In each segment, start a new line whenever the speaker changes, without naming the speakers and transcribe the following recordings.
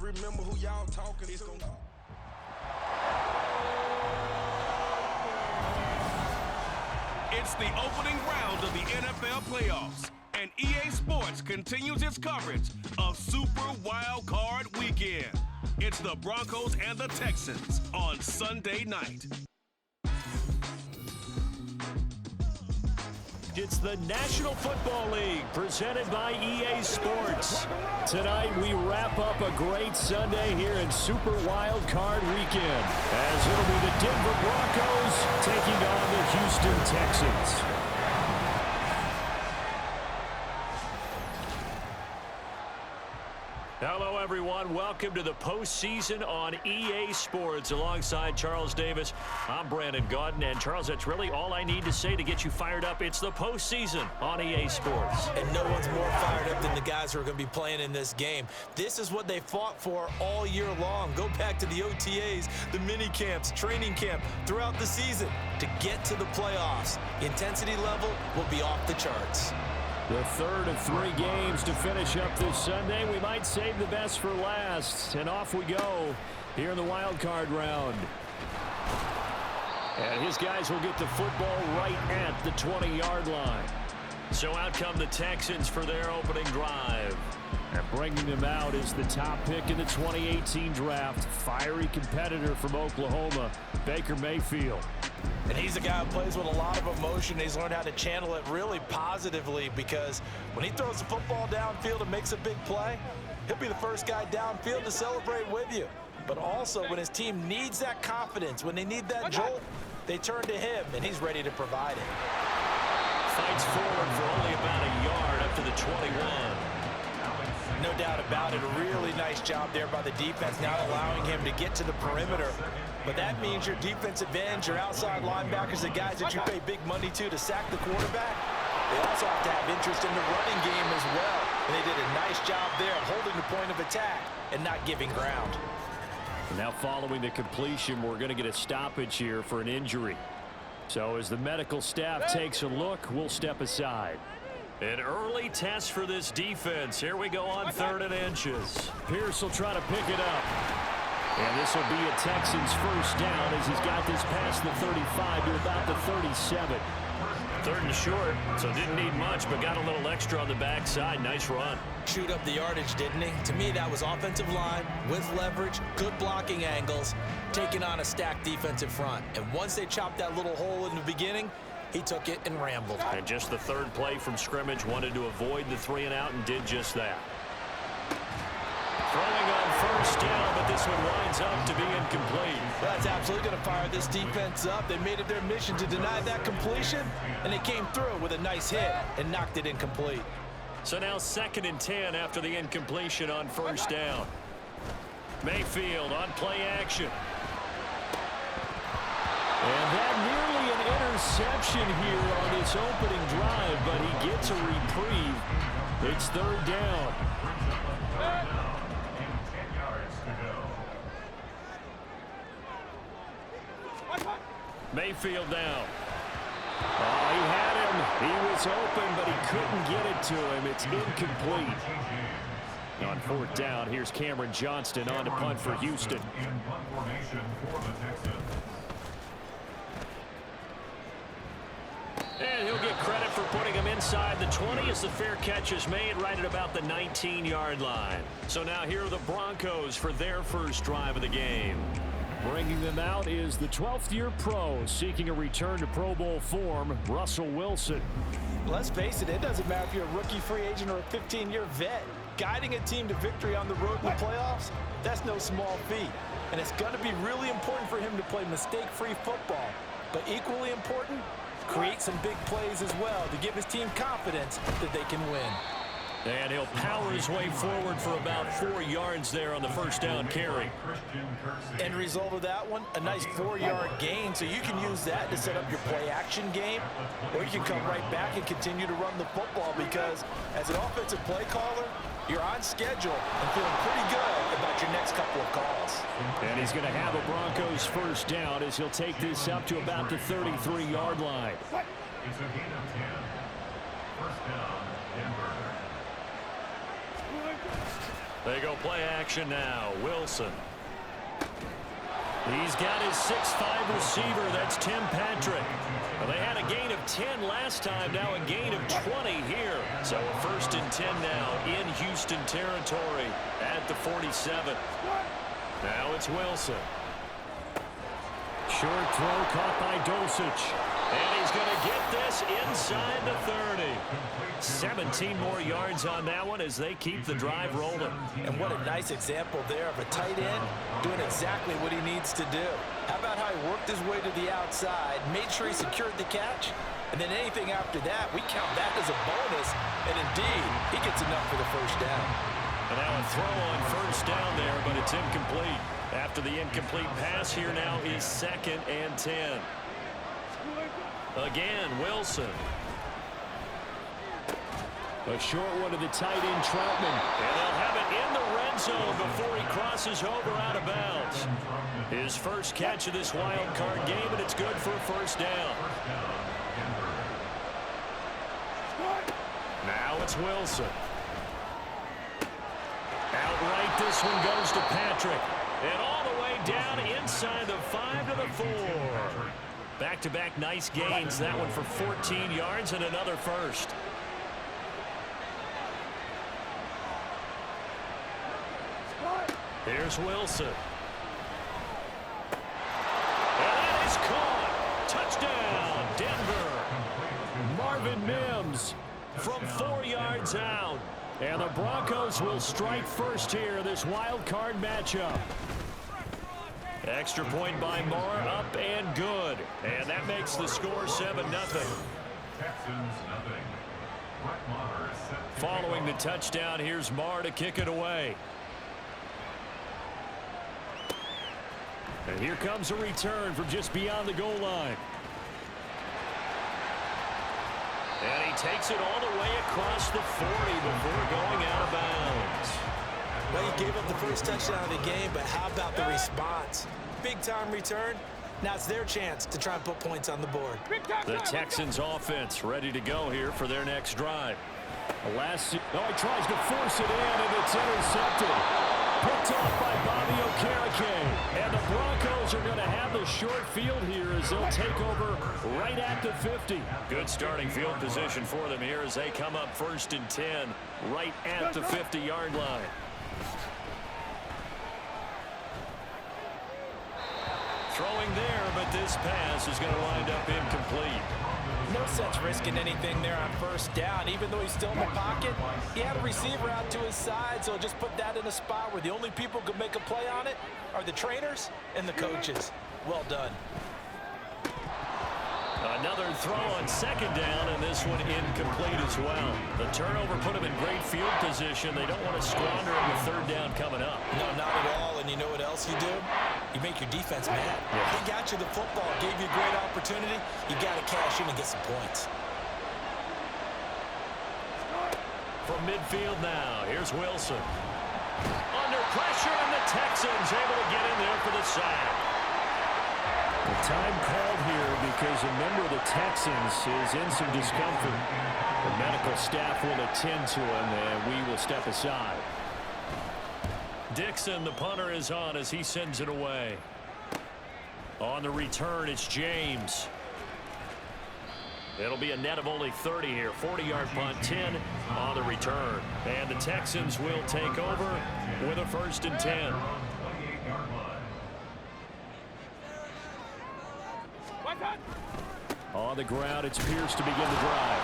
remember who y'all talking to.
It's the opening round of the NFL playoffs, and EA Sports continues its coverage of Super Wild Card Weekend. It's the Broncos and the Texans on Sunday night.
It's the National Football League presented by EA Sports. Tonight we wrap up a great Sunday here in Super Wild Card Weekend, as it'll be the Denver Broncos taking on the Houston Texans. Hello, everyone. Welcome to the postseason on EA Sports. Alongside Charles Davis, I'm Brandon Gaudin. And, Charles, that's really all I need to say to get you fired up. It's the postseason on EA Sports.
And no one's more fired up than the guys who are going to be playing in this game. This is what they fought for all year long. Go back to the OTAs, the mini camps, training camp, throughout the season to get to the playoffs. The intensity level will be off the charts.
The third of 3 games to finish up this Sunday. We might save the best for last. And off we go here in the wild card round. And his guys will get the football right at the 20-yard line. So out come the Texans for their opening drive. And bringing them out is the top pick in the 2018 draft. Fiery competitor from Oklahoma, Baker Mayfield.
And he's a guy who plays with a lot of emotion. He's learned how to channel it really positively, because when he throws the football downfield and makes a big play, he'll be the first guy downfield to celebrate with you. But also, when his team needs that confidence, when they need that jolt, they turn to him, and he's ready to provide it.
Fights forward for only about a yard up to the 21.
No doubt about it. A really nice job there by the defense, not allowing him to get to the perimeter. But that means your defensive ends, your outside linebackers, the guys that you pay big money to sack the quarterback, they also have to have interest in the running game as well. And they did a nice job there of holding the point of attack and not giving ground.
Now following the completion, we're going to get a stoppage here for an injury. So as the medical staff takes a look, we'll step aside. An early test for this defense. Here we go on 3rd and inches. Pierce will try to pick it up. And this will be a Texans first down as he's got this past the 35 to about the 37. 3rd and short, so didn't need much, but got a little extra on the backside. Nice run.
Chewed up the yardage, didn't he? To me, that was offensive line with leverage, good blocking angles, taking on a stacked defensive front. And once they chopped that little hole in the beginning, he took it and rambled.
And just the 3rd play from scrimmage, wanted to avoid the 3 and out and did just that. Throwing on first down, but this one winds up to be incomplete.
That's absolutely going to fire this defense up. They made it their mission to deny that completion, and they came through with a nice hit and knocked it incomplete.
So now 2nd and 10 after the incompletion on first down. Mayfield on play action. And that nearly an interception here on this opening drive, but he gets a reprieve. It's 3rd down. Mayfield down. Oh, he had him. He was open, but he couldn't get it to him. It's incomplete. On 4th down, here's Cameron Johnston on to punt for Houston. And he'll get credit for putting him inside the 20 as the fair catch is made right at about the 19-yard line. So now here are the Broncos for their first drive of the game. Bringing them out is the 12th-year pro seeking a return to Pro Bowl form, Russell Wilson.
Let's face it, it doesn't matter if you're a rookie free agent or a 15-year vet. Guiding a team to victory on the road in the playoffs, that's no small feat. And it's going to be really important for him to play mistake-free football. But equally important, create some big plays as well to give his team confidence that they can win.
And he'll power his way forward for about 4 yards there on the first down carry.
End result of that one, a nice 4-yard gain, so you can use that to set up your play-action game, or you can come right back and continue to run the football, because as an offensive play caller, you're on schedule and feeling pretty good about your next couple of calls.
And he's going to have a Broncos first down as he'll take this up to about the 33-yard line.
It's a gain of 10. First down, Denver.
They go play action now. Wilson. He's got his 6'5" receiver. That's Tim Patrick. Well, they had a gain of 10 last time. Now a gain of 20 here. So a 1st and 10 now in Houston territory at the 47. Now it's Wilson. Short throw caught by Dulcich. And he's going to get this inside the 30. 17 more yards on that one as they keep the drive rolling.
And what a nice example there of a tight end doing exactly what he needs to do. How about how he worked his way to the outside, made sure he secured the catch, and then anything after that, we count that as a bonus. And indeed, he gets enough for the 1st down.
And now a throw on 1st down there, but it's incomplete. After the incomplete pass, here now is 2nd and 10. Again, Wilson. A short one to the tight end, Troutman. And they'll have it in the red zone before he crosses over out of bounds. His first catch of this wild card game, and it's good for a 1st down. Now it's Wilson. Outright, this one goes to Patrick. And all the way down inside the 5 to the 4. Back-to-back nice gains. That one for 14 yards and another 1st. Here's Wilson. And that is caught. Touchdown, Denver. Marvin Mims from 4 yards out. And the Broncos will strike first here, this wild card matchup. Extra point by Moore, up and good. And that makes the score 7-0. Following the touchdown, here's Moore to kick it away. And here comes a return from just beyond the goal line. And he takes it all the way across the 40 before going out of bounds.
Well, he gave up the first touchdown of the game, but how about the response? Big-time return. Now it's their chance to try and put points on the board.
The Texans offense ready to go here for their next drive. He tries to force it in, and it's intercepted. Picked off by Bobby Okereke. And the Broncos are going to have the short field here as they'll take over right at the 50. Good starting field position for them here as they come up 1st and 10 right at the 50-yard line. Throwing there, but this pass is going to wind up incomplete.
No sense risking anything there on 1st down. Even though he's still in the pocket, he had a receiver out to his side, so just put that in a spot where the only people who can make a play on it are the trainers and the coaches. Well done.
Another throw on 2nd down, and this one incomplete as well. The turnover put them in great field position. They don't want to squander it with 3rd down coming up.
No, not at all. And you know what else you do? You make your defense mad.
Yeah.
They got you the football, gave you a great opportunity. You got to cash in and get some points.
From midfield now, here's Wilson. Under pressure, and the Texans able to get in there for the sack. The time called here because a member of the Texans is in some discomfort. The medical staff will attend to him, and we will step aside. Dixon, the punter, is on as he sends it away. On the return, it's James. It'll be a net of only 30 here. 40-yard punt, 10 on the return. And the Texans will take over with a 1st and 10. On the ground, it's Pierce to begin the drive.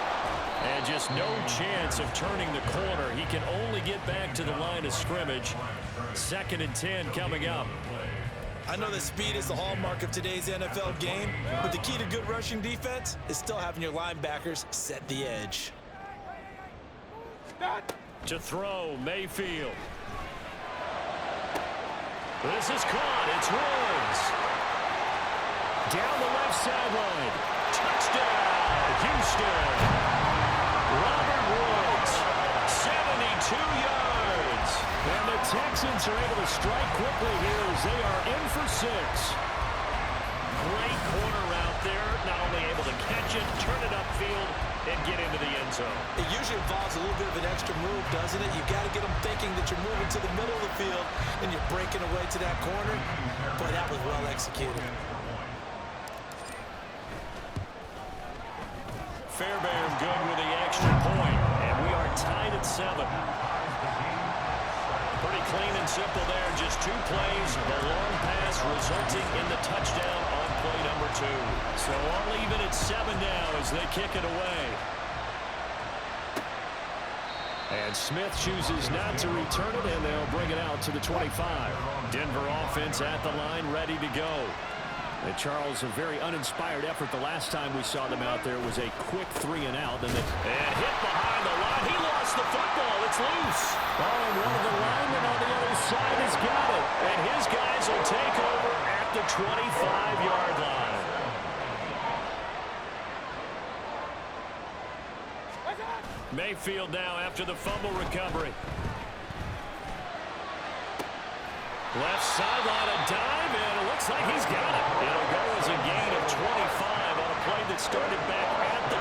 And just no chance of turning the corner. He can only get back to the line of scrimmage. 2nd and 10 coming up.
I know that speed is the hallmark of today's NFL game, but the key to good rushing defense is still having your linebackers set the edge.
To throw, Mayfield. This is caught. It's Woods. Down the left sideline. Touchdown, Houston. Robert Woods, 72 yards. And the Texans are able to strike quickly here as they are in for 6. Great corner out there. Not only able to catch it, turn it upfield, and get into the end zone.
It usually involves a little bit of an extra move, doesn't it? You've got to get them thinking that you're moving to the middle of the field and you're breaking away to that corner. Boy, that was well executed.
Fairbairn good with the extra point, and we are tied at 7. Pretty clean and simple there, just 2 plays, the long pass resulting in the touchdown on play number 2. So all even at 7 now as they kick it away. And Smith chooses not to return it, and they'll bring it out to the 25. Denver offense at the line, ready to go. And Charles, a very uninspired effort the last time we saw them out there was a quick 3 and out. And hit behind the line. He lost the football. It's loose. Oh, and one of the linemen on the other side has got it. And his guys will take over at the 25-yard line. Mayfield now after the fumble recovery. Left sideline, a dive, and it looks like he's got it. It'll go as a gain of 25 on a play that started back at the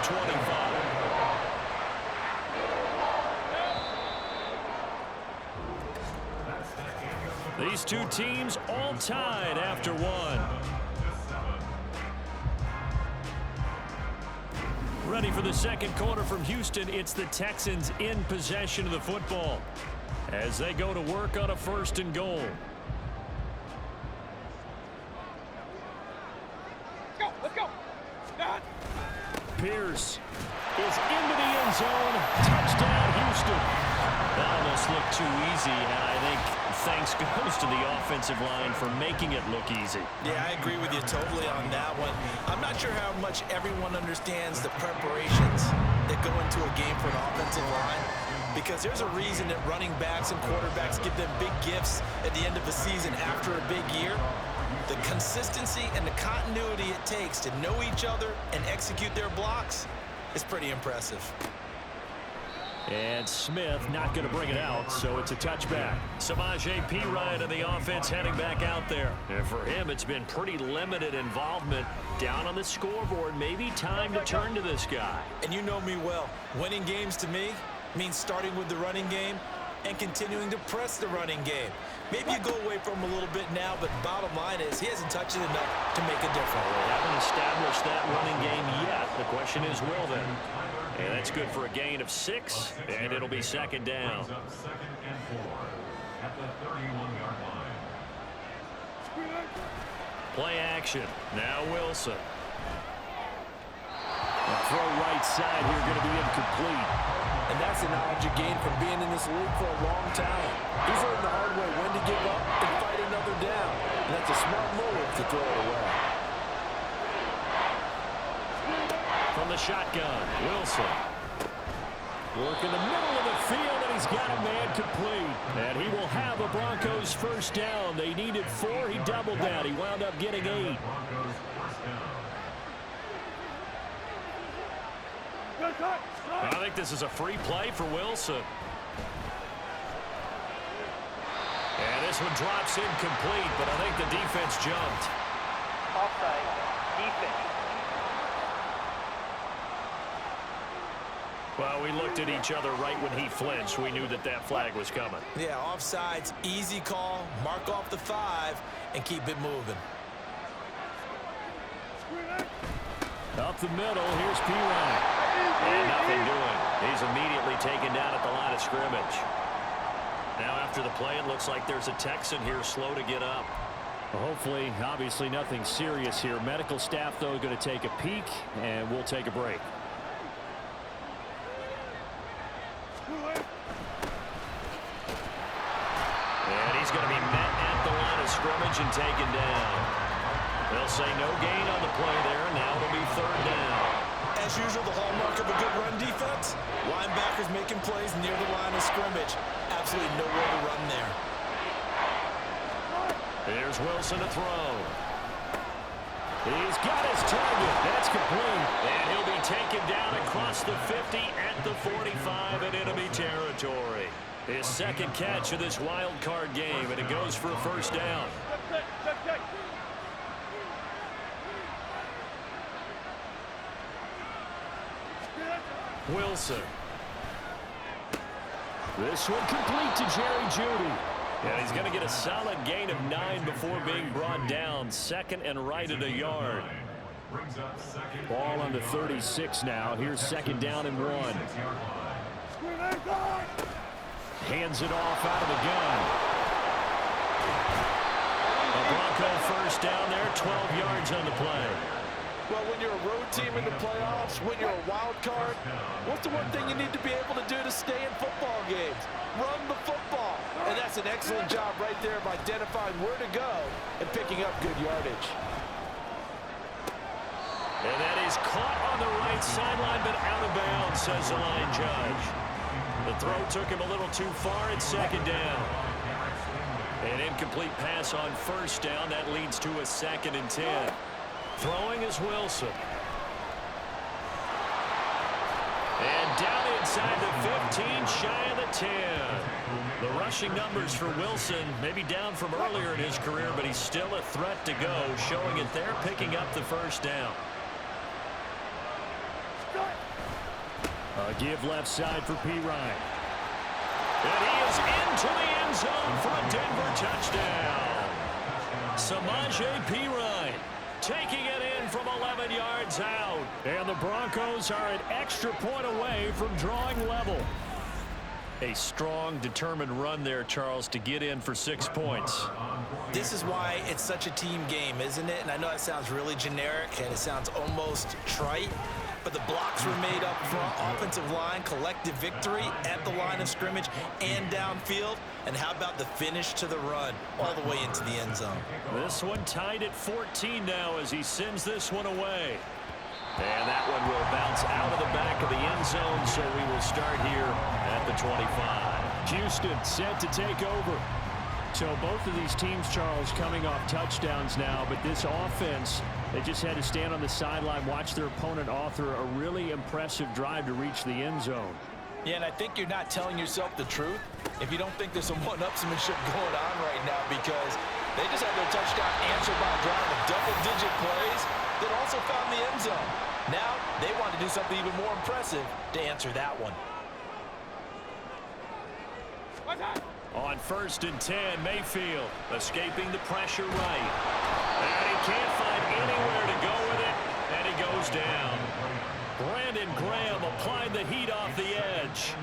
25. These two teams all tied after 1. Ready for the second quarter from Houston. It's the Texans in possession of the football as they go to work on a 1st and goal. Pierce is into the end zone. Touchdown, Houston. That almost looked too easy, and I think thanks goes to the offensive line for making it look easy.
Yeah, I agree with you totally on that one. I'm not sure how much everyone understands the preparations that go into a game for an offensive line, because there's a reason that running backs and quarterbacks give them big gifts at the end of the season after a big year. The consistency and the continuity it takes to know each other and execute their blocks is pretty impressive.
And Smith not going to bring it out, so it's a touchback. Samaje Perine of the offense heading back out there. And for him, it's been pretty limited involvement down on the scoreboard. Maybe time to turn to this guy.
And you know me well. Winning games to me means starting with the running game and continuing to press the running game. Maybe you go away from him a little bit now, but bottom line is he hasn't touched it enough to make a difference.
They haven't established that running game yet. The question is, will they? And that's good for a gain of 6, and it'll be 2nd down. Play action. Now Wilson. The throw right side here going to be incomplete.
And that's the knowledge you gain from being in this league for a long time. He's learned the hard way when to give up and fight another down. And that's a smart move to throw it away.
From the shotgun, Wilson. Work in the middle of the field, and he's got a man complete. And he will have a Broncos 1st down. They needed 4. He doubled that. He wound up getting 8. I think this is a free play for Wilson. And this one drops incomplete, but I think the defense jumped.
Offside, defense.
Well, we looked at each other right when he flinched. We knew that that flag was coming.
Yeah, offsides, easy call, mark off the 5, and keep it moving.
Up the middle, here's Perine. And nothing doing. He's immediately taken down at the line of scrimmage. Now after the play, it looks like there's a Texan here slow to get up. Well, hopefully, obviously nothing serious here. Medical staff, though, going to take a peek, and we'll take a break. And he's going to be met at the line of scrimmage and taken down. They'll say no gain on the play there. Now it'll be 3rd down.
As usual, the hallmark of a good run defense, linebackers making plays near the line of scrimmage. Absolutely nowhere to run there.
Here's Wilson to throw. He's got his target. That's complete. And he'll be taken down across the 50 at the 45 in enemy territory. His 2nd catch of this wild card game, and it goes for a 1st down. Wilson. This one complete to Jerry Jeudy. And he's going to get a solid gain of 9 before being brought down. Second and right at a yard. Ball on the 36 now. Here's second down and 1. Hands it off out of the gun. A Bronco first down there, 12 yards on the play.
Well, when you're a road team in the playoffs, when you're a wild card, what's the one thing you need to be able to do to stay in football games? Run the football. And that's an excellent job right there of identifying where to go and picking up good yardage.
And that is caught on the right sideline, but out of bounds, says the line judge. The throw took him a little too far at second down. An incomplete pass on first down. That leads to a 2nd and 10. Throwing is Wilson. And down inside the 15, shy of the 10. The rushing numbers for Wilson, maybe down from earlier in his career, but he's still a threat to go, showing it there, picking up the first down. A give left side for P. Ryan. And he is into the end zone for a Denver touchdown. Samaje P. Ryan taking it in from 11 yards out. And the Broncos are an extra point away from drawing level. A strong, determined run there, Charles, to get in for 6 points.
This is why it's such a team game, isn't it? And I know it sounds really generic and it sounds almost trite, but the blocks were made up front, offensive line, collective victory at the line of scrimmage and downfield. And how about the finish to the run all the way into the end zone?
This one tied at 14 now as he sends this one away. And that one will bounce out of the back of the end zone, so we will start here at the 25. Houston set to take over. So both of these teams, Charles, coming off touchdowns now, but this offense, they just had to stand on the sideline, watch their opponent author a really impressive drive to reach the end zone.
Yeah, and I think you're not telling yourself the truth if you don't think there's some one-upsmanship going on right now, because they just had their touchdown answered by a drive of double-digit plays that also found the end zone. Now they want to do something even more impressive to answer that one.
On 1st and 10, Mayfield escaping the pressure right. And he can't find anywhere to go with it, and he goes down. Brandon Graham applied the heat off the edge.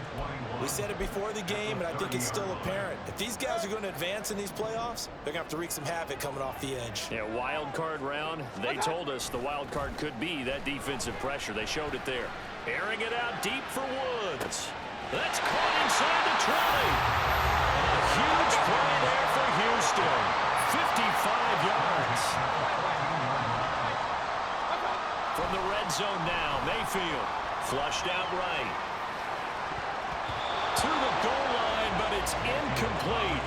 We said it before the game, and I think it's still apparent. If these guys are going to advance in these playoffs, they're going to have to wreak some havoc coming off the edge.
Yeah, wild card round. They told us the wild card could be that defensive pressure. They showed it there. Airing it out deep for Woods. That's caught inside the 20. A huge play there for Houston. 55 yards. From the red zone now, Mayfield flushed out right. To the goal line, but it's incomplete.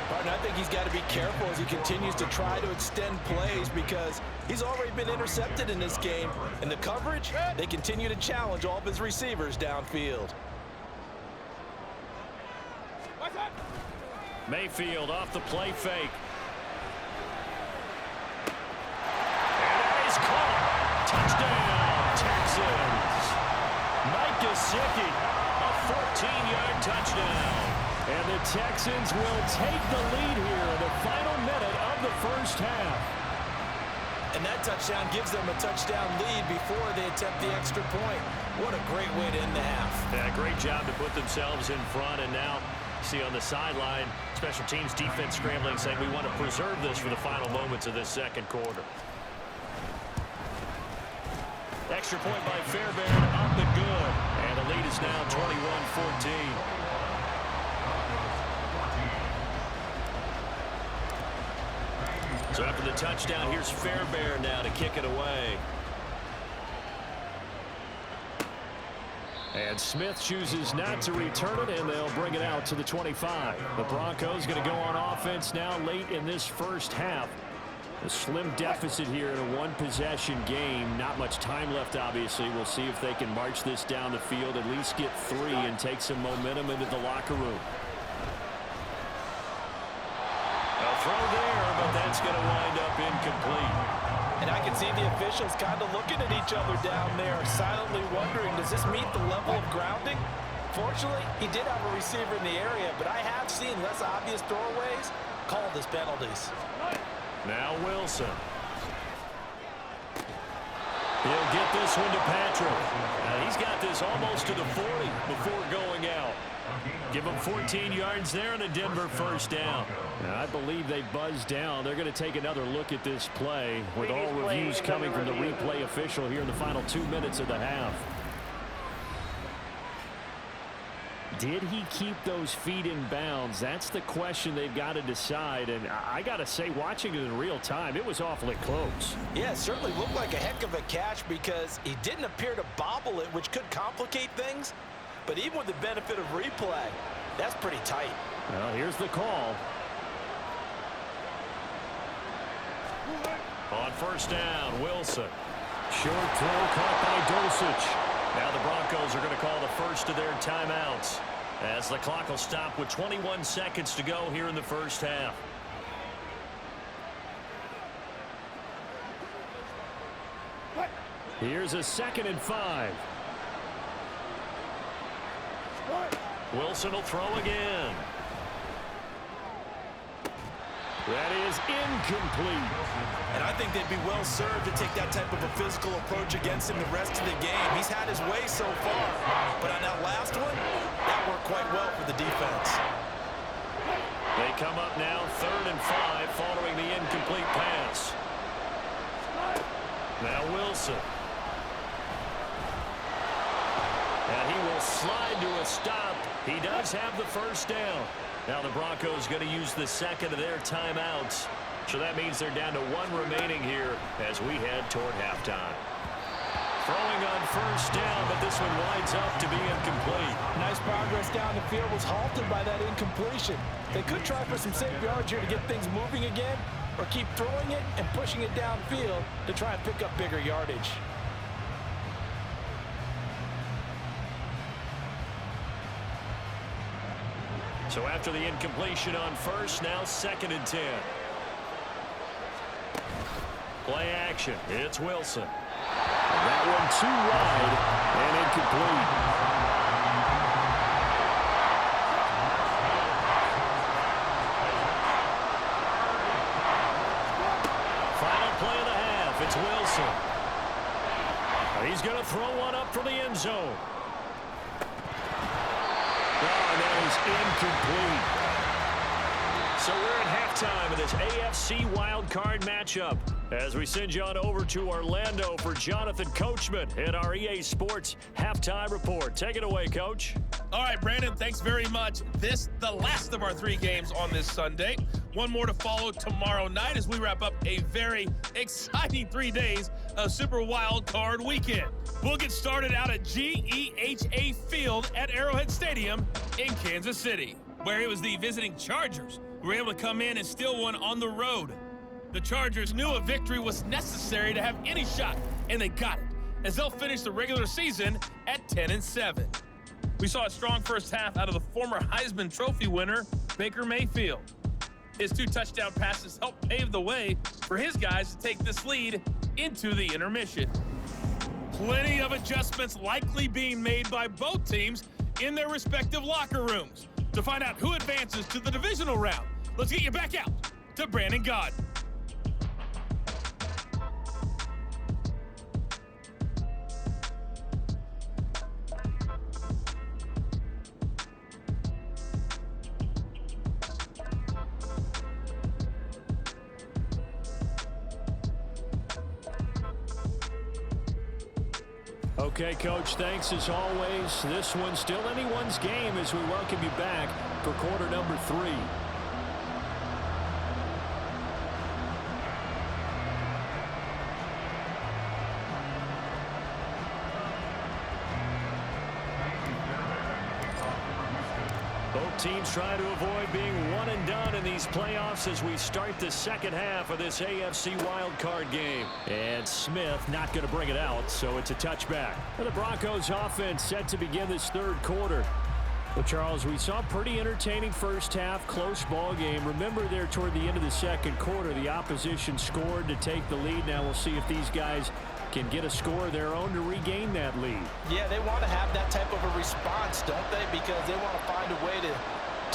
Pardon, I think he's got to be careful as he continues to try to extend plays, because he's already been intercepted in this game. And the coverage, they continue to challenge all of his receivers downfield.
Mayfield off the play fake. And that is caught. Touchdown, Texans. Mike Gesicki, a 14-yard touchdown. And the Texans will take the lead here in the final minute of the first half.
And that touchdown gives them a touchdown lead before they attempt the extra point. What a great way to end the half.
Yeah, great job to put themselves in front, and now see on the sideline, special teams defense scrambling, saying we want to preserve this for the final moments of this second quarter. Extra point by Fairbairn, up and good. And the lead is now 21-14. So after the touchdown, here's Fairbairn now to kick it away. And Smith chooses not to return it, and they'll bring it out to the 25. The Broncos going to go on offense now late in this first half. A slim deficit here in a one-possession game. Not much time left, obviously. We'll see if they can march this down the field, at least get 3, and take some momentum into the locker room. A throw there, but that's going to wind up incomplete.
And I can see the officials kind of looking at each other down there, silently wondering, does this meet the level of grounding? Fortunately, he did have a receiver in the area, but I have seen less obvious throwaways called as penalties.
Now Wilson. He'll get this one to Patrick. He's got this almost to the 40 before going out. Give him 14 yards there and a Denver first down. I believe they buzzed down. They're going to take another look at this play with all reviews coming from the replay official here in the final 2 minutes of the half. Did he keep those feet in bounds? That's the question they've got to decide. And I got to say, watching it in real time, it was awfully close.
Yeah, it certainly looked like a heck of a catch because he didn't appear to bobble it, which could complicate things. But even with the benefit of replay, that's pretty tight.
Well, here's the call. On first down, Wilson. Short throw caught by Dulcich. Now the Broncos are going to call the first of their timeouts as the clock will stop with 21 seconds to go here in the first half. Here's a 2nd and 5. Wilson will throw again. That is incomplete.
And I think they'd be well served to take that type of a physical approach against him the rest of the game. He's had his way so far. But on that last one, that worked quite well for the defense.
They come up now 3rd and 5 following the incomplete pass. Now Wilson. And he will slide to a stop. He does have the first down. Now the Broncos going to use the 2nd of their timeouts. So that means they're down to 1 remaining here as we head toward halftime. Throwing on first down, but this one winds up to be incomplete.
Nice progress down the field was halted by that incompletion. They could try for some safe yards here to get things moving again, or keep throwing it and pushing it downfield to try and pick up bigger yardage.
So after the incompletion on first, now 2nd and 10. Play action. It's Wilson. And that one too wide and incomplete. Final play of the half. It's Wilson. He's going to throw one up for the end zone. And that is incomplete. So we're at halftime of this AFC wildcard matchup as we send you on over to Orlando for Jonathan Coachman in our EA Sports halftime report. Take it away, Coach.
All right, Brandon, thanks very much. This, the last of our 3 games on this Sunday. One more to follow tomorrow night as we wrap up a very exciting 3 days of Super Wild Card Weekend. We'll get started out at GEHA Field at Arrowhead Stadium in Kansas City, where it was the visiting Chargers who were able to come in and steal one on the road. The Chargers knew a victory was necessary to have any shot, and they got it, as they'll finish the regular season at 10-7. We saw a strong first half out of the former Heisman Trophy winner, Baker Mayfield. His 2 touchdown passes helped pave the way for his guys to take this lead into the intermission. Plenty of adjustments likely being made by both teams in their respective locker rooms. To find out who advances to the divisional round, let's get you back out to Brandon Gaudin.
Okay, Coach, thanks as always. This one's still anyone's game as we welcome you back for quarter number 3. Both teams try to avoid being one and done in these playoffs as we start the second half of this AFC wildcard game. And Smith not going to bring it out, so it's a touchback. And the Broncos offense set to begin this third quarter. Well, Charles, we saw a pretty entertaining first half, close ball game. Remember there toward the end of the second quarter, the opposition scored to take the lead. Now we'll see if these guys can get a score of their own to regain that lead.
Yeah, they want to have that type of a response, don't they? Because they want to find a way to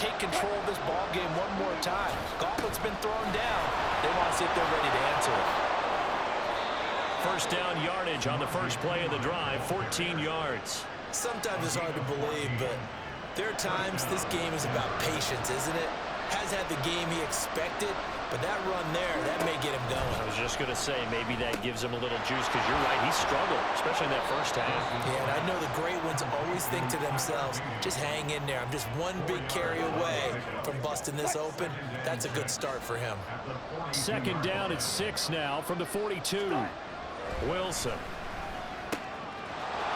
take control of this ball game one more time. Gauntlet's been thrown down. They want to see if they're ready to answer it.
First down yardage on the first play of the drive, 14 yards.
Sometimes it's hard to believe, but there are times this game is about patience, isn't it? Has had the game he expected, but that run there, that may get him going.
I was just going to say, maybe that gives him a little juice, because you're right, he struggled, especially in that first half.
Yeah, and I know the great ones always think to themselves, just hang in there. I'm just one big carry away from busting this open. That's a good start for him.
Second down at 6 now from the 42. Wilson.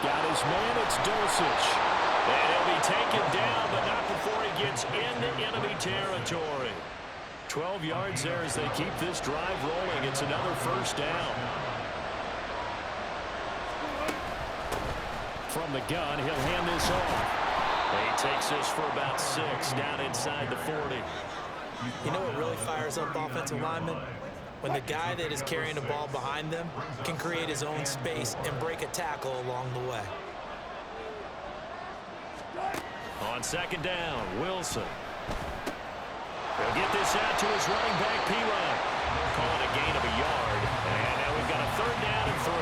Got his man, it's Dulcich. And he'll be taken down, but not before he gets into enemy territory. 12 yards there as they keep this drive rolling. It's another first down. From the gun, he'll hand this off. He takes this for about 6 down inside the 40.
You know what really fires up offensive linemen? When the guy that is carrying the ball behind them can create his own space and break a tackle along the way.
On second down, Wilson. He'll get this out to his running back, P-Rod. Call it a gain of a yard. And now we've got a third down and 3.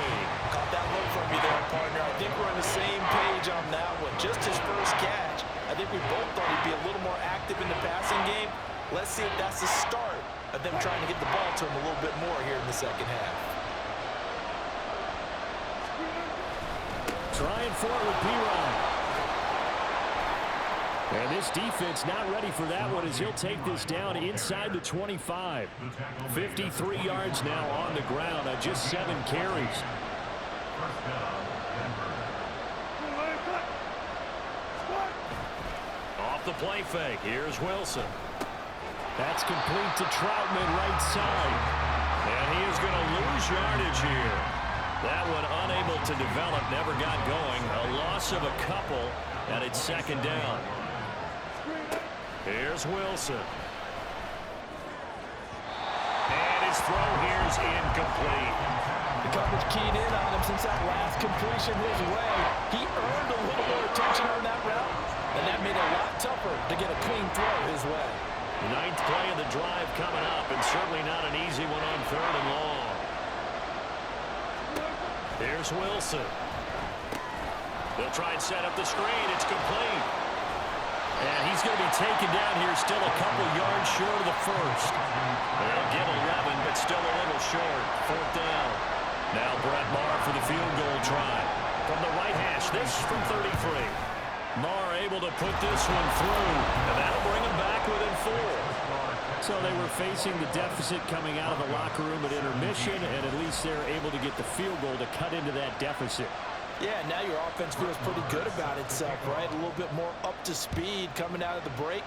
Caught that look from you there, partner. I think we're on the same page on that one. Just his first catch. I think we both thought he'd be a little more active in the passing game. Let's see if that's the start of them trying to get the ball to him a little bit more here in the second half.
Trying for it with P-Rod. And this defense not ready for that one as he'll take this down inside the 25. 53 yards now on the ground on just 7 carries. Off the play fake. Here's Wilson. That's complete to Troutman right side. And he is going to lose yardage here. That one unable to develop, never got going. A loss of a couple, and it's second down. Here's Wilson. And his throw here is incomplete.
The coverage keyed in on him since that last completion his way. He earned a little more attention on that route, and that made it a lot tougher to get a clean throw his way.
9th play of the drive coming up, and certainly not an easy one on 3rd and long. Here's Wilson. They'll try and set up the screen. It's complete. And he's going to be taken down here, still a couple yards short of the first. They'll get 11, but still a little short. 4th down. Now Brett Maher for the field goal try. From the right hash, this from 33. Maher able to put this one through, and that'll bring him back within 4. So they were facing the deficit coming out of the locker room at intermission, and at least they're able to get the field goal to cut into that deficit.
Yeah, now your offense feels pretty good about itself, right? A little bit more up to speed coming out of the break.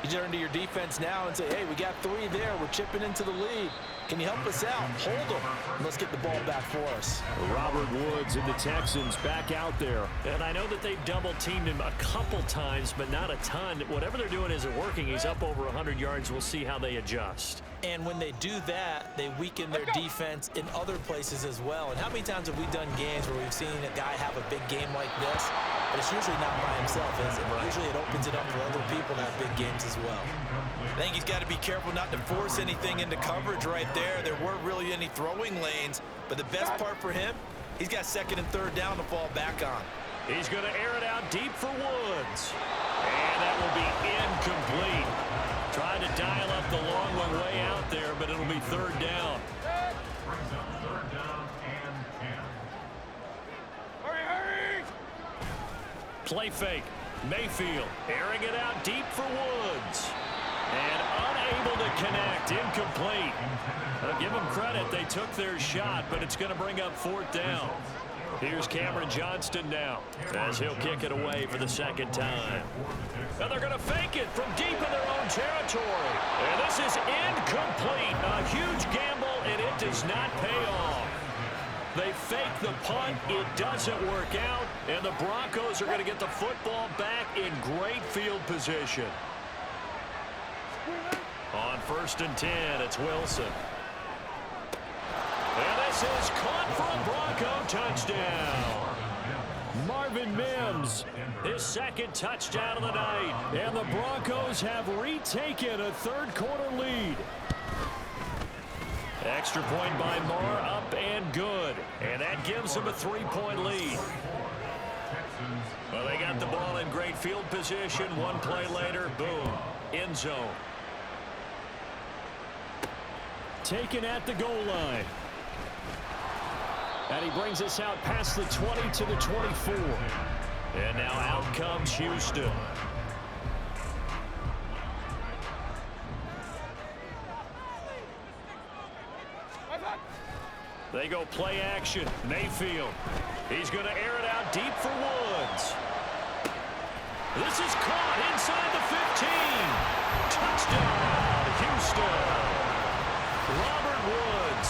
You turn to your defense now and say, hey, we got 3 there. We're chipping into the lead. Can you help us out? Hold them. Let's get the ball back for us.
Robert Woods and the Texans back out there. And I know that they've double-teamed him a couple times, but not a ton. Whatever they're doing isn't working. He's up over 100 yards. We'll see how they adjust.
And when they do that, they weaken their defense in other places as well. And how many times have we done games where we've seen a guy have a big game like this, but it's usually not by himself, is it? Right. Usually it opens it up for other people to have big games as well. I think he's got to be careful not to force anything into coverage right there. There weren't really any throwing lanes, but the best part for him, he's got 2nd and 3rd down to fall back on.
He's going to air it out deep for Woods. And that will be incomplete. Tried to dial up the long one way out there, but it'll be 3rd down.
Brings up 3rd down and 10.
Hurry!
Play fake. Mayfield airing it out deep for Woods. And unable to connect. Incomplete. Give them credit. They took their shot, but it's going to bring up 4th down. Here's Cameron Johnston now as he'll kick it away for the 2nd time. And they're going to fake it from deep in their own territory. And this is incomplete. A huge gamble, and it does not pay off. They fake the punt. It doesn't work out, and the Broncos are going to get the football back in great field position. On 1st and 10, it's Wilson. And this is caught for a Bronco touchdown. Marvin Mims, his 2nd touchdown of the night. And the Broncos have retaken a 3rd quarter lead. Extra point by Moore, up and good. And that gives them a 3-point lead. Well, they got the ball in great field position. One play later, boom, end zone. Taken at the goal line. And he brings us out past the 20 to the 24. And now out comes Houston. They go play action. Mayfield. He's going to air it out deep for Woods. This is caught inside the 15. Touchdown, Houston. Robert Woods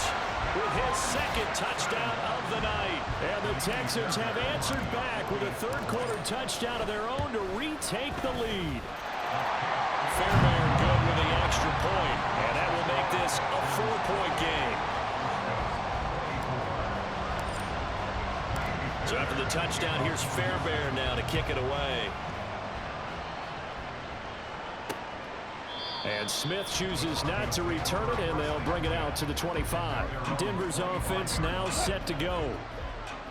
with his 2nd touchdown of the night. And the Texans have answered back with a 3rd quarter touchdown of their own to retake the lead. Fairbairn good with the extra point. And that will make this a 4-point game. So after the touchdown, here's Fairbairn now to kick it away. And Smith chooses not to return it, and they'll bring it out to the 25. Denver's offense now set to go.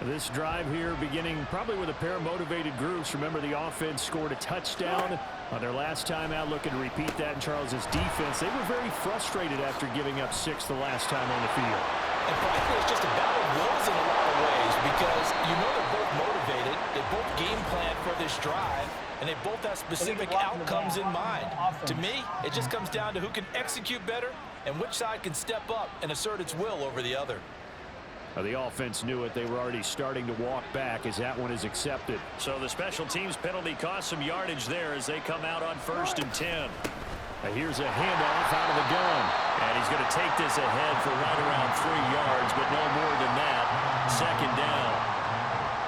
This drive here beginning probably with a pair of motivated groups. Remember, the offense scored a touchdown on their last time out. Looking to repeat that in Charles's defense. They were very frustrated after giving up 6 the last time on the field.
And frankly, it's just a battle of wills in a lot of ways because you know they're both motivated. They both game plan for this drive, and they both have specific outcomes in mind. To me, it just comes down to who can execute better and which side can step up and assert its will over the other.
The offense knew it. They were already starting to walk back as that one is accepted. So the special teams penalty cost some yardage there as they come out on 1st and 10. Here's a handoff out of the gun. And he's going to take this ahead for right around 3 yards, but no more than that. 2nd down.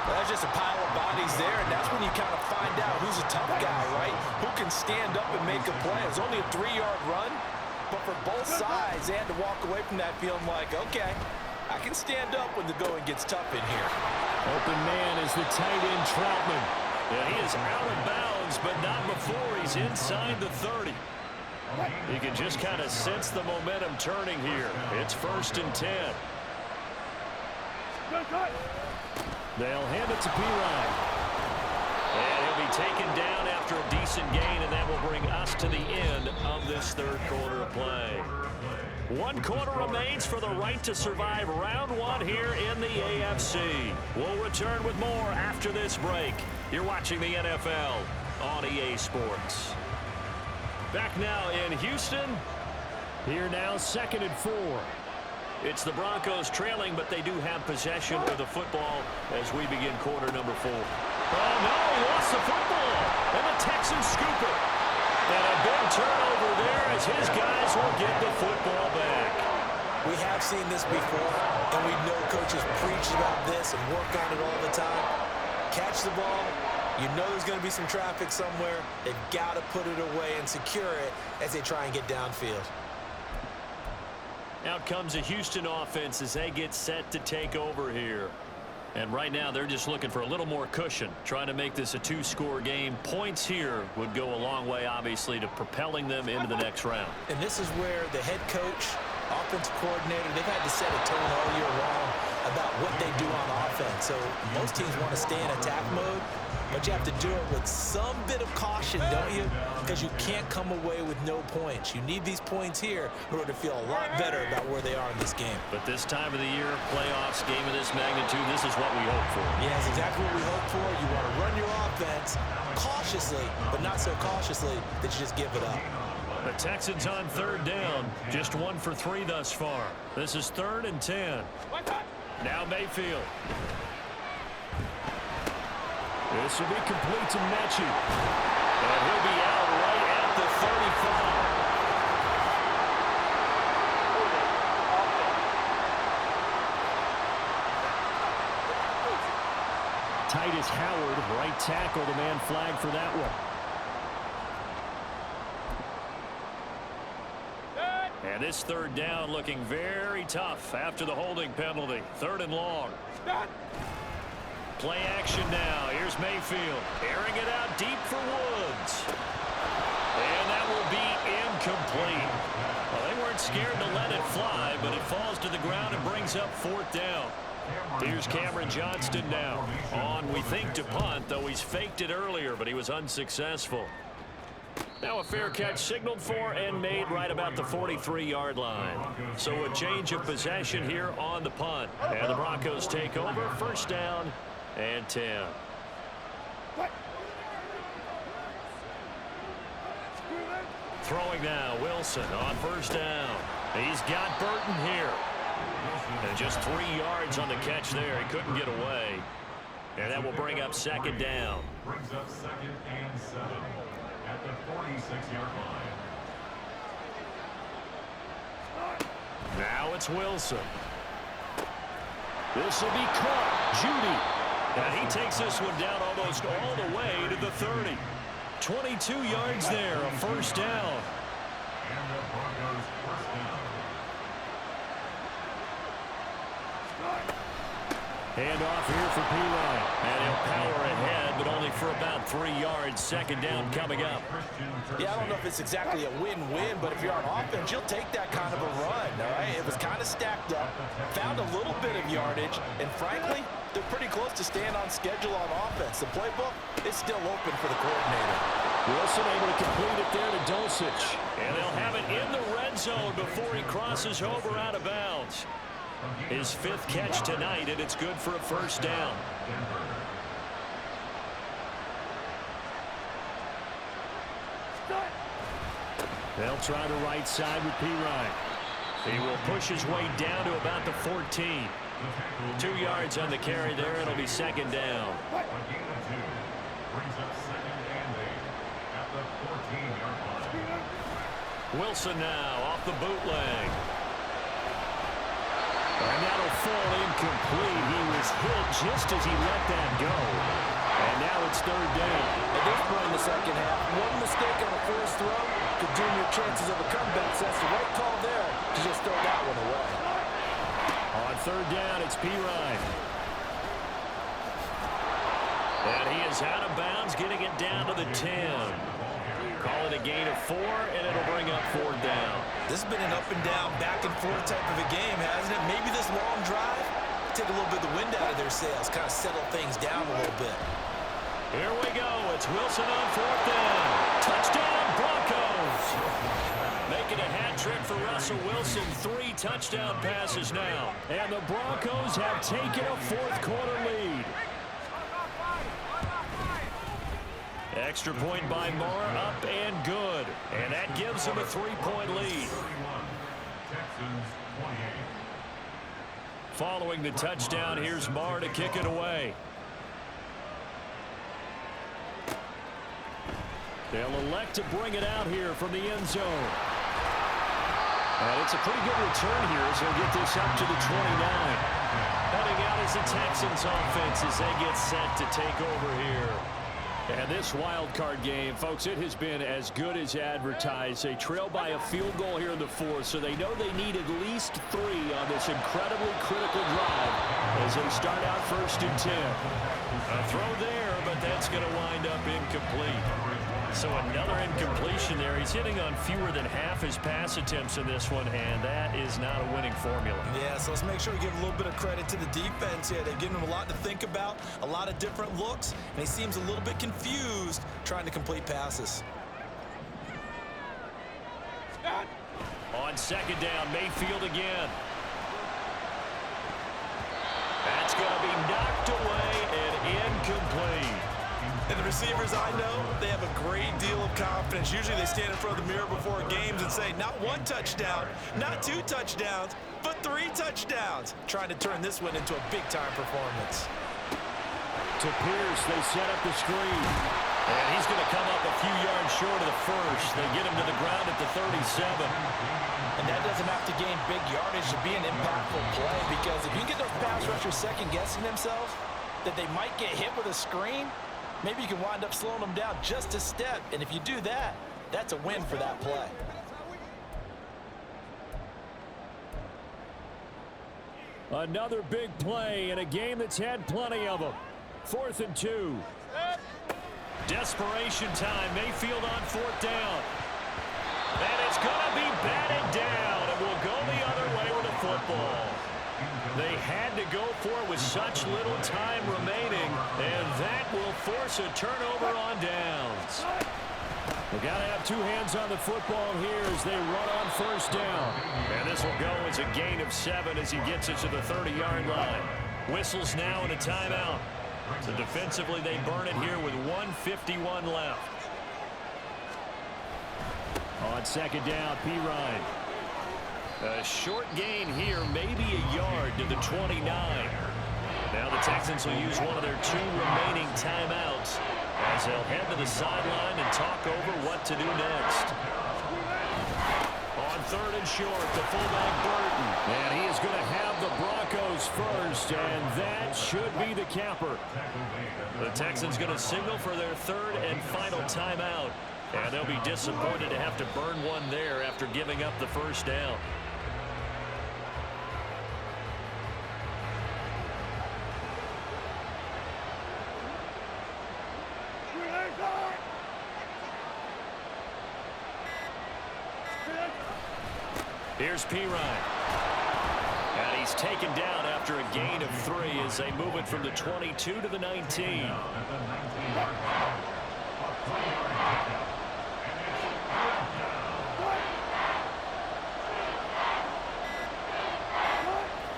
Well, that's just a pile of bodies there, and that's when you kind of find out who's a tough guy, right? Who can stand up and make a play. It's only a 3-yard run, but for both sides, they had to walk away from that feeling like, okay, I can stand up when the going gets tough in here.
Open man is the tight end, Troutman. Yeah, he is out of bounds, but not before he's inside the 30. You can just kind of sense the momentum turning here. It's 1st and 10. They'll hand it to Pirine. And he'll be taken down after a decent gain, and that will bring us to the end of this 3rd quarter of play. 1 quarter remains for the right to survive round 1 here in the AFC. We'll return with more after this break. You're watching the NFL on EA Sports. Back now in Houston. Here now 2nd and 4. It's the Broncos trailing, but they do have possession of the football as we begin quarter number 4. Oh, no, he lost the football. And the Texans scoop it. And a big turnover there as his guys will get the football back.
We have seen this before, and we know coaches preach about this and work on it all the time. Catch the ball. You know there's going to be some traffic somewhere. They've got to put it away and secure it as they try and get downfield.
Out comes a Houston offense as they get set to take over here. And right now they're just looking for a little more cushion, trying to make this a 2-score game. Points here would go a long way, obviously, to propelling them into the next round.
And this is where the head coach, offensive coordinator, they've had to set a tone all year long about what they do on offense. So most teams want to stay in attack mode, but you have to do it with some bit of caution, don't you? Because you can't come away with no points. You need these points here in order to feel a lot better about where they are in this game.
But this time of the year, playoffs, game of this magnitude, this is what we hope for.
Yeah, that's exactly what we hope for. You want to run your offense cautiously, but not so cautiously that you just give it up.
The Texans on 3rd down, just 1 for 3 thus far. This is 3rd and 10. Now Mayfield. This will be complete to Mechie. And he'll be out right at the 35. Titus Howard, right tackle, the man flagged for that one. And this third down looking very tough after the holding penalty. 3rd and long. Play action now. Here's Mayfield. Airing it out deep for Woods. And that will be incomplete. Well, they weren't scared to let it fly, but it falls to the ground and brings up 4th down. Here's Cameron Johnston now. On, we think, to punt, though he's faked it earlier, but he was unsuccessful. Now a fair catch signaled for and made right about the 43-yard line. So a change of possession here on the punt. And the Broncos take over. 1st down and 10. Throwing now, Wilson on 1st down. He's got Burton here. And just 3 yards on the catch there. He couldn't get away. And that will bring up 2nd down.
Brings up 2nd and 7 at the 46-yard line.
Now it's Wilson. This will be caught. Judy. And he takes this one down almost all the way to the 30. 22 yards there, a 1st down.
And the Broncos 1st down.
Hand off here for P-Line. And he'll power ahead, but only for about 3 yards. 2nd down coming up.
Yeah, I don't know if it's exactly a win-win, but if you're on offense, you'll take that kind of a run, all right? It was kind of stacked up, found a little bit of yardage, and frankly, they're pretty close to staying on schedule on offense. The playbook is still open for the coordinator.
Wilson able to complete it there to Dulcich. And they'll have it in the red zone before he crosses over out of bounds. His 5th catch tonight, and it's good for a 1st down. They'll try the right side with P-Ryan. He will push his way down to about the 14. 2 yards on the carry there. It'll be 2nd down.
A gain of 2 brings up 2nd and 8 at the 14-yard line.
Wilson now off the bootleg. And that'll fall incomplete. He was hit just as he let that go. And now it's 3rd down.
At this point in the 2nd half, one mistake on the first throw could doom your chances of a comeback. So that's the right call there to just throw that one away.
On 3rd down, it's P-Ryan. And he is out of bounds, getting it down to the 10. Call it a gain of 4, and it'll bring up 4th down.
This has been an up-and-down, back-and-forth type of a game, hasn't it? Maybe this long drive, take a little bit of the wind out of their sails, kind of settle things down a little bit.
Here we go. It's Wilson on 4th down. Touchdown, Broncos. Making a hat trick for Russell Wilson. 3 touchdown passes now. And the Broncos have taken a 4th quarter lead. Extra point by Moore, up and good. And that gives them a 3-point lead.
Texans 28.
Following the touchdown, here's Moore to kick it away. They'll elect to bring it out here from the end zone. And it's a pretty good return here as they'll get this up to the 29. Heading out is the Texans offense as they get set to take over here. And this wild card game, folks, it has been as good as advertised. They trail by a field goal here in the 4th, so they know they need at least 3 on this incredibly critical drive as they start out 1st and 10. A throw there, but that's going to wind up incomplete. So another incompletion there. He's hitting on fewer than half his pass attempts in this one, and that is not a winning formula.
Yeah, so let's make sure we give a little bit of credit to the defense here. They've given him a lot to think about, a lot of different looks, and he seems a little bit confused trying to complete passes.
On 2nd down, Mayfield again. That's going to be knocked away and incomplete.
And the receivers I know, they have a great deal of confidence. Usually they stand in front of the mirror before games and say, not 1 touchdown, not 2 touchdowns, but 3 touchdowns. Trying to turn this one into a big-time performance.
To Pierce, they set up the screen. And he's going to come up a few yards short of the 1st. They get him to the ground at the 37.
And that doesn't have to gain big yardage to be an impactful play, because if you can get those pass rushers second-guessing themselves, that they might get hit with a screen, maybe you can wind up slowing them down just a step. And if you do that, that's a win for that play.
Another big play in a game that's had plenty of them. 4th and 2. Desperation time. Mayfield on 4th down. And it's going to be batted down. It will go the other way with the football. They had to go for it with such little time remaining, and that will force a turnover on downs. We've got to have 2 hands on the football here as they run on 1st down. And this will go as a gain of 7 as he gets it to the 30-yard line. Whistles now and a timeout. So defensively, they burn it here with 1:51 left. On 2nd down, Pirine. A short gain here, maybe a yard to the 29. Now the Texans will use one of their 2 remaining timeouts as they'll head to the sideline and talk over what to do next. On 3rd and short, the fullback Burton. And he is going to have the Broncos first, and that should be the capper. The Texans going to signal for their 3rd and final timeout. And they'll be disappointed to have to burn one there after giving up the 1st down. Here's Pirine. And he's taken down after a gain of 3 as they move it from the 22 to the 19.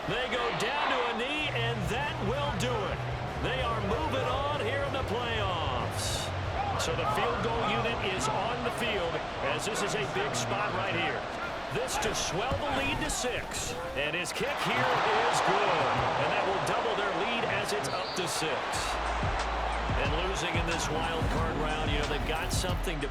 They go down to a knee, and that will do it. They are moving on here in the playoffs. So the field goal unit is on the field as this is a big spot right here. This to swell the lead to 6. And his kick here is good. And that will double their lead as it's up to 6. And losing in this wild card round, you know, they've got something to